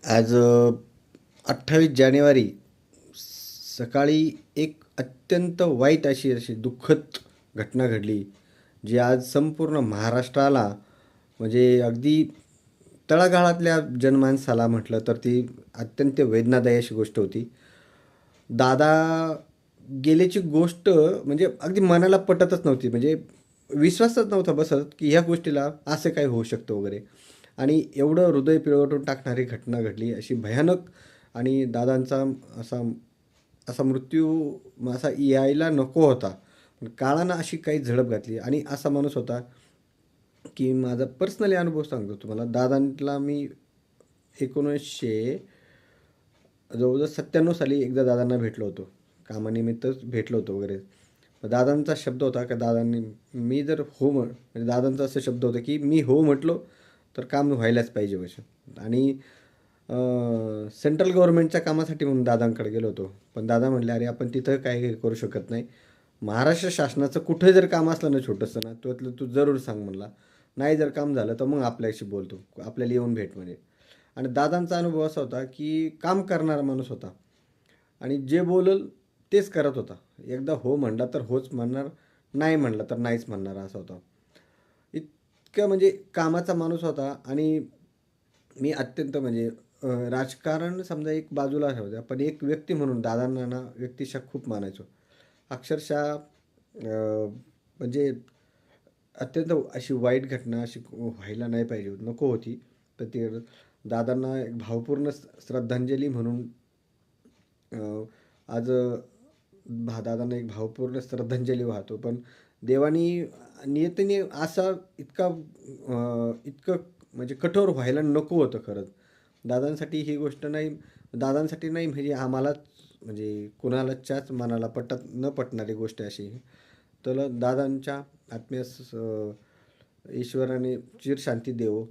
आज 28 जानेवारी सकाळी एक अत्यंत वाईट अशी दुःखद घटना घडली, जी आज संपूर्ण महाराष्ट्राला म्हणजे अगदी तळागाळातल्या जनमानसाला म्हटलं तर ती अत्यंत वेदनादायी अशी गोष्ट होती. दादा गेल्याची गोष्ट म्हणजे अगदी मनाला पटतच नव्हती. म्हणजे विश्वासच नव्हता बसत, की ह्या गोष्टीला असं काय होऊ शकतं वगैरे. आणि एवढं हृदय पिळवटून टाकणारी घटना घडली, अशी भयानक. आणि दादांचा असा असा मृत्यू असा यायला नको होता. पण काळानं अशी काही झडप घातली आणि असा माणूस होता, की माझा पर्सनली अनुभव सांगतो तुम्हाला. दादांला मी 1900 जवळजवळ 97 साली एकदा दादांना भेटलो होतो. कामानिमित्तच भेटलो होतो वगैरे. तर दादांचा शब्द होता का दादांनी मी जर हो म्हणजे दादांचा असा शब्द होता की मी हो म्हटलो तर काम व्हायलाच पाहिजे वैसे. आणि सेंट्रल गव्हर्नमेंटच्या कामासाठी म्हणून दादांकडे गेलो होतो. पण दादा म्हटले, "अरे आपण तिथं काही करू शकत नाही. महाराष्ट्र शासनाचं कुठे जर काम असलं ना छोटंसं ना, त्यातलं तू जरूर सांग," म्हणला. "नाही जर काम झालं तर मग आपल्याशी बोलतो. आपल्याला येऊन भेट," म्हणे. आणि दादांचा अनुभव असा होता की काम करणारा माणूस होता आणि जे बोलल तेच करत होता. एकदा हो म्हणला तर होच म्हणणार, नाही म्हणला तर नाहीच म्हणणार असा होता. इतकं म्हणजे कामाचा माणूस होता. आणि मी अत्यंत म्हणजे राजकारण समजा एक बाजूला राहू द्या, पण एक व्यक्ती म्हणून दादांना ना व्यक्तिशः खूप मानायचो. अक्षरशः म्हणजे अत्यंत अशी वाईट घटना अशी व्हायला नाही पाहिजे होती, नको होती. तर ते दादांना एक भावपूर्ण श्रद्धांजली म्हणून आज दादांना एक भावपूर्ण श्रद्धांजली वाहतो. पण देवानी नियतीने असा इतकं म्हणजे कठोर व्हायला नको होतं खरंच. दादांसाठी ही गोष्ट नाही, दादांसाठी नाही म्हणजे आम्हालाच म्हणजे कुणालाच्याच मनाला न पटणारी गोष्ट आहे अशी. तर दादांच्या आत्म्यास ईश्वराने चिरशांती देवो.